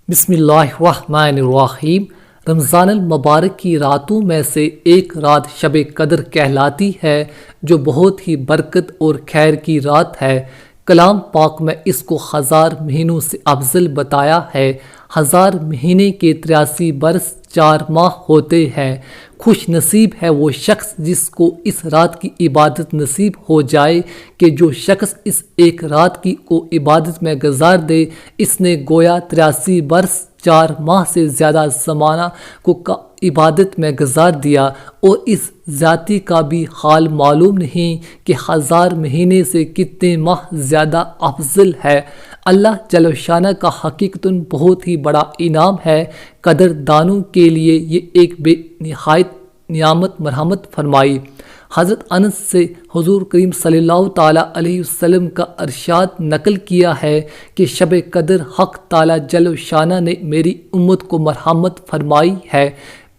بسم اللہ الرحمن الرحیم۔ رمضان المبارک کی راتوں میں سے ایک رات شب قدر کہلاتی ہے، جو بہت ہی برکت اور خیر کی رات ہے۔ کلام پاک میں اس کو 1000 مہینوں سے افضل بتایا ہے۔ 1000 مہینے کے 83 برس 4 ماہ ہوتے ہیں۔ خوش نصیب ہے وہ شخص جس کو اس رات کی عبادت نصیب ہو جائے کہ جو شخص اس ایک رات کی کو عبادت میں گزار دے، اس نے گویا 83 برس 4 ماہ سے زیادہ زمانہ کو عبادت میں گزار دیا، اور اس ذاتی کا بھی حال معلوم نہیں کہ 1000 مہینے سے کتنے ماہ زیادہ افضل ہے۔ اللہ جل شانہ کا حقیقتاً بہت ہی بڑا انعام ہے۔ قدر دانوں کے لیے یہ ایک بے نہایت نعمت مرحمت فرمائی۔ حضرت انس سے حضور کریم صلی اللہ تعالیٰ علیہ وسلم کا ارشاد نقل کیا ہے کہ شب قدر حق تعالیٰ جل شانہ نے میری امت کو مرحمت فرمائی ہے،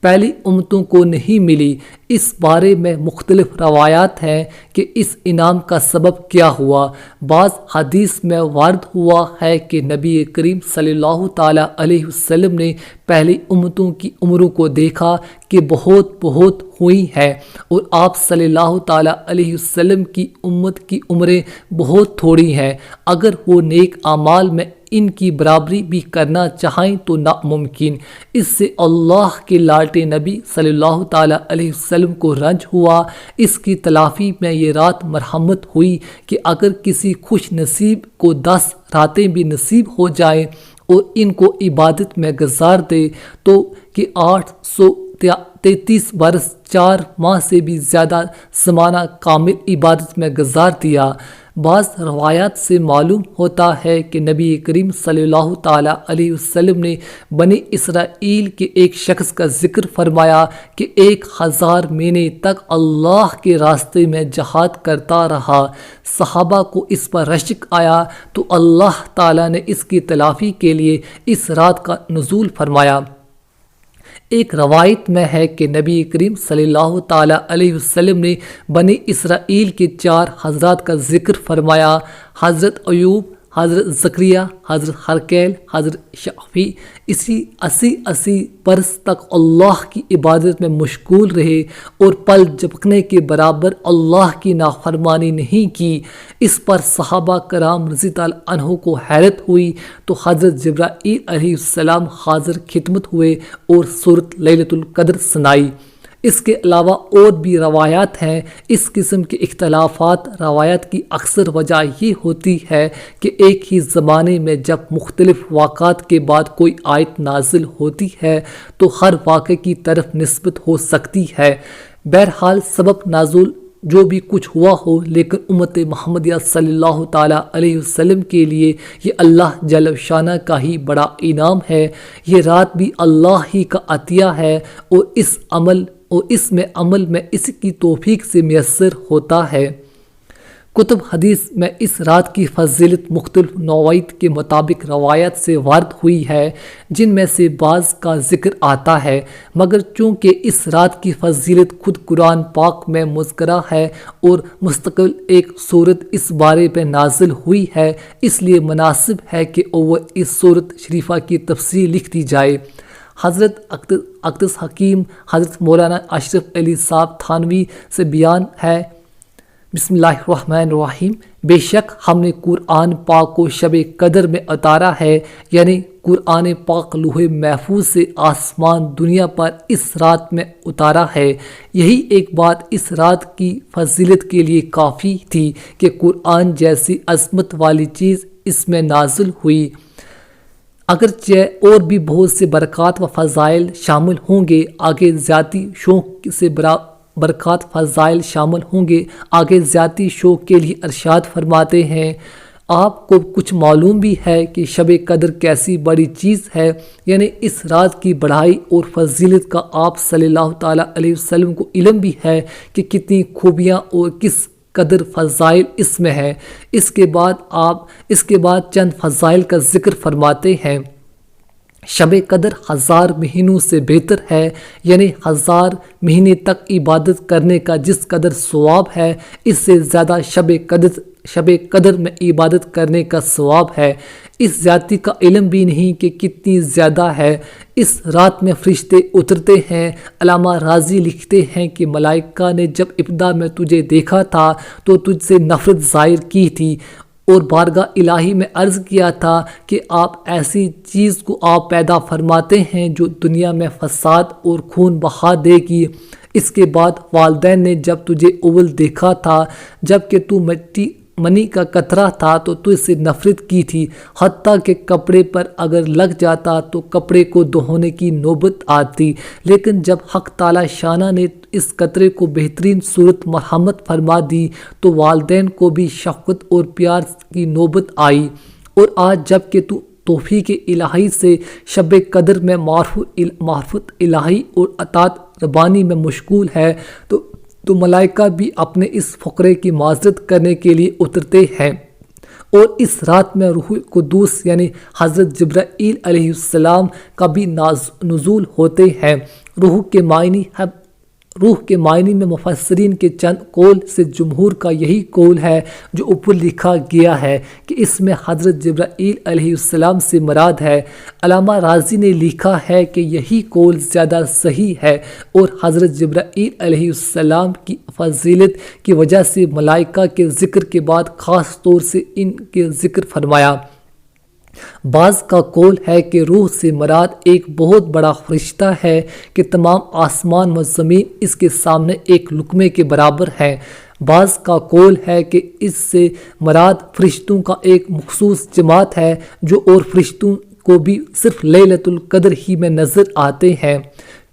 پہلی امتوں کو نہیں ملی۔ اس بارے میں مختلف روایات ہیں کہ اس انعام کا سبب کیا ہوا۔ بعض حدیث میں وارد ہوا ہے کہ نبی کریم صلی اللہ تعالیٰ علیہ وسلم نے پہلی امتوں کی عمروں کو دیکھا کہ بہت ہوئی ہیں، اور آپ صلی اللہ تعالیٰ علیہ وسلم کی امت کی عمریں بہت تھوڑی ہیں۔ اگر وہ نیک اعمال میں ان کی برابری بھی کرنا چاہیں تو ناممکن۔ اس سے اللہ کے لاڈلے نبی صلی اللہ تعالیٰ علیہ وسلم کو رنج ہوا۔ اس کی تلافی میں یہ رات مرحمت ہوئی کہ اگر کسی خوش نصیب کو 10 راتیں بھی نصیب ہو جائیں اور ان کو عبادت میں گزار دے تو کہ 833 برس 4 ماہ سے بھی زیادہ زمانہ کامل عبادت میں گزار دیا۔ بعض روایات سے معلوم ہوتا ہے کہ نبی کریم صلی اللہ تعالیٰ علیہ وسلم نے بنی اسرائیل کے ایک شخص کا ذکر فرمایا کہ 1000 مہینے تک اللہ کے راستے میں جہاد کرتا رہا۔ صحابہ کو اس پر رشک آیا تو اللہ تعالیٰ نے اس کی تلافی کے لیے اس رات کا نزول فرمایا۔ ایک روایت میں ہے کہ نبی کریم صلی اللہ تعالیٰ علیہ وسلم نے بنی اسرائیل کے 4 حضرات کا ذکر فرمایا: حضرت ایوب، حضرت زکریہ، حضرت ہرکیل، حضرت شعفی۔ اسی 80 برس تک اللہ کی عبادت میں مشغول رہے اور پل جھپکنے کے برابر اللہ کی نافرمانی نہیں کی۔ اس پر صحابہ کرام رضی اللہ عنہ کو حیرت ہوئی تو حضرت جبرائیل علیہ السلام حاضر خدمت ہوئے اور سورۃ لیلۃ القدر سنائی۔ اس کے علاوہ اور بھی روایات ہیں۔ اس قسم کے اختلافات روایات کی اکثر وجہ یہ ہوتی ہے کہ ایک ہی زمانے میں جب مختلف واقعات کے بعد کوئی آیت نازل ہوتی ہے تو ہر واقعے کی طرف نسبت ہو سکتی ہے۔ بہرحال سبب نزول جو بھی کچھ ہوا ہو، لیکن امت محمدیہ صلی اللہ تعالیٰ علیہ وسلم کے لیے یہ اللہ جل شانہ کا ہی بڑا انعام ہے۔ یہ رات بھی اللہ ہی کا عطیہ ہے، اور اس میں عمل میں اس کی توفیق سے میسر ہوتا ہے۔ کتب حدیث میں اس رات کی فضیلت مختلف نوعیت کے مطابق روایت سے وارد ہوئی ہے، جن میں سے بعض کا ذکر آتا ہے، مگر چونکہ اس رات کی فضیلت خود قرآن پاک میں مذکورہ ہے اور مستقل ایک سورت اس بارے میں نازل ہوئی ہے، اس لیے مناسب ہے کہ اس سورت شریفہ کی تفسیر لکھ دی جائے۔ حضرت اقدس حکیم حضرت مولانا اشرف علی صاحب تھانوی سے بیان ہے، بسم اللہ الرحمن الرحیم: بے شک ہم نے قرآن پاک کو شب قدر میں اتارا ہے، یعنی قرآن پاک لوح محفوظ سے آسمان دنیا پر اس رات میں اتارا ہے۔ یہی ایک بات اس رات کی فضیلت کے لیے کافی تھی کہ قرآن جیسی عظمت والی چیز اس میں نازل ہوئی۔ اگرچہ اور بھی بہت سے برکات و فضائل شامل ہوں گے، آگے ذاتی شوق سے برکات فضائل شامل ہوں گے، آگے ذاتی شوق کے لیے ارشاد فرماتے ہیں: آپ کو کچھ معلوم بھی ہے کہ شب قدر کیسی بڑی چیز ہے، یعنی اس رات کی بڑائی اور فضیلت کا آپ صلی اللہ تعالیٰ علیہ وسلم کو علم بھی ہے کہ کتنی خوبیاں اور کس قدر فضائل اس میں ہے۔ اس کے بعد چند فضائل کا ذکر فرماتے ہیں۔ شب قدر 1000 مہینوں سے بہتر ہے، یعنی 1000 مہینے تک عبادت کرنے کا جس قدر ثواب ہے، اس سے زیادہ شب قدر میں عبادت کرنے کا ثواب ہے۔ اس زیادتی کا علم بھی نہیں کہ کتنی زیادہ ہے۔ اس رات میں فرشتے اترتے ہیں۔ علامہ راضی لکھتے ہیں کہ ملائکہ نے جب ابتدا میں تجھے دیکھا تھا تو تجھ سے نفرت ظاہر کی تھی اور بارگاہ الہی میں عرض کیا تھا کہ آپ ایسی چیز کو آپ پیدا فرماتے ہیں جو دنیا میں فساد اور خون بہا دے گی۔ اس کے بعد والدین نے جب تجھے اول دیکھا تھا جب کہ تو منی کا قطرہ تھا تو تجھ سے نفرت کی تھی، حتیٰ کہ کپڑے پر اگر لگ جاتا تو کپڑے کو دھونے کی نوبت آتی، لیکن جب حق تعالی شانہ نے اس قطرے کو بہترین صورت مرحمت فرما دی تو والدین کو بھی شفقت اور پیار کی نوبت آئی۔ اور آج جب کہ تو توفیق الہی سے شب قدر میں معرفت الہی اور اطاعت ربانی میں مشغول ہے تو ملائکہ بھی اپنے اس فقرے کی معذرت کرنے کے لیے اترتے ہیں، اور اس رات میں روح قدوس یعنی حضرت جبرائیل علیہ السلام کا بھی نزول ہوتے ہیں۔ روح کے معنی میں مفسرین کے چند قول سے جمہور کا یہی قول ہے جو اوپر لکھا گیا ہے کہ اس میں حضرت جبرائیل علیہ السلام سے مراد ہے۔ علامہ راضی نے لکھا ہے کہ یہی قول زیادہ صحیح ہے، اور حضرت جبرائیل علیہ السلام کی فضیلت کی وجہ سے ملائکہ کے ذکر کے بعد خاص طور سے ان کے ذکر فرمایا۔ بعض کا قول ہے کہ روح سے مراد ایک بہت بڑا فرشتہ ہے کہ تمام آسمان و زمین اس کے سامنے ایک لقمے کے برابر ہیں۔ بعض کا قول ہے کہ اس سے مراد فرشتوں کا ایک مخصوص جماعت ہے جو اور فرشتوں کو بھی صرف لیلۃ القدر ہی میں نظر آتے ہیں۔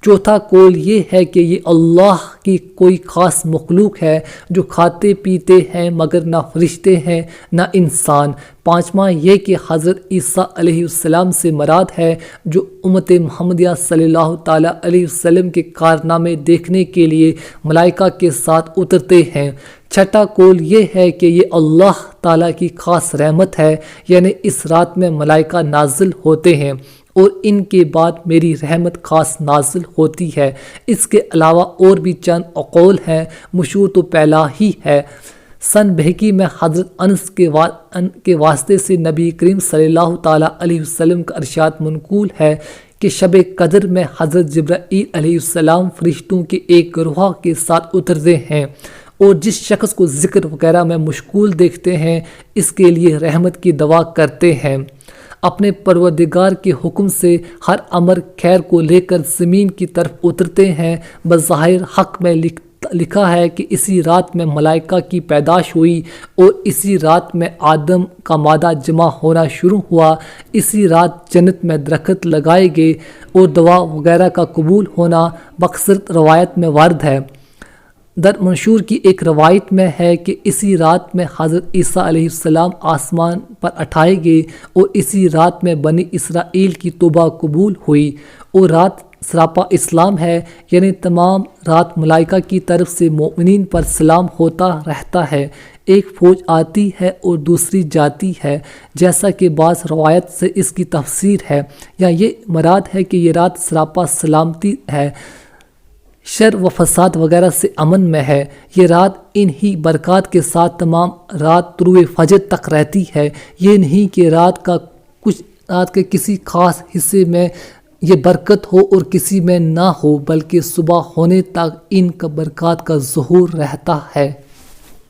چوتھا قول یہ ہے کہ یہ اللہ کی کوئی خاص مخلوق ہے جو کھاتے پیتے ہیں مگر نہ فرشتے ہیں نہ انسان۔ پانچواں یہ کہ حضرت عیسیٰ علیہ السلام سے مراد ہے جو امت محمدیہ صلی اللہ تعالیٰ علیہ وسلم کے کارنامے دیکھنے کے لیے ملائکہ کے ساتھ اترتے ہیں۔ چھٹا قول یہ ہے کہ یہ اللہ تعالیٰ کی خاص رحمت ہے، یعنی اس رات میں ملائکہ نازل ہوتے ہیں اور ان کے بعد میری رحمت خاص نازل ہوتی ہے۔ اس کے علاوہ اور بھی چند اقوال ہیں، مشہور تو پہلا ہی ہے۔ سن بہکی میں حضرت انس کے واسطے سے نبی کریم صلی اللہ تعالیٰ علیہ وسلم کا ارشاد منقول ہے کہ شب قدر میں حضرت جبرائیل علیہ السلام فرشتوں کے ایک گروہ کے ساتھ اترتے ہیں، اور جس شخص کو ذکر وغیرہ میں مشغول دیکھتے ہیں اس کے لیے رحمت کی دعا کرتے ہیں۔ اپنے پروردگار کے حکم سے ہر امر خیر کو لے کر زمین کی طرف اترتے ہیں۔ بظاہر حق میں لکھا ہے کہ اسی رات میں ملائکہ کی پیدائش ہوئی اور اسی رات میں آدم کا مادہ جمع ہونا شروع ہوا، اسی رات جنت میں درخت لگائے گئے اور دعا وغیرہ کا قبول ہونا بکثرت روایت میں وارد ہے۔ در منشور کی ایک روایت میں ہے کہ اسی رات میں حضرت عیسیٰ علیہ السلام آسمان پر اٹھائے گئے اور اسی رات میں بنی اسرائیل کی توبہ قبول ہوئی، اور رات سراپا اسلام ہے، یعنی تمام رات ملائکہ کی طرف سے مومنین پر سلام ہوتا رہتا ہے۔ ایک فوج آتی ہے اور دوسری جاتی ہے، جیسا کہ بعض روایت سے اس کی تفسیر ہے، یا یہ مراد ہے کہ یہ رات سراپا سلامتی ہے، شر و فساد وغیرہ سے امن میں ہے۔ یہ رات ان ہی برکات کے ساتھ تمام رات طلوع فجر تک رہتی ہے۔ یہ نہیں کہ رات کے کسی خاص حصے میں یہ برکت ہو اور کسی میں نہ ہو، بلکہ صبح ہونے تک ان کا برکات کا ظہور رہتا ہے۔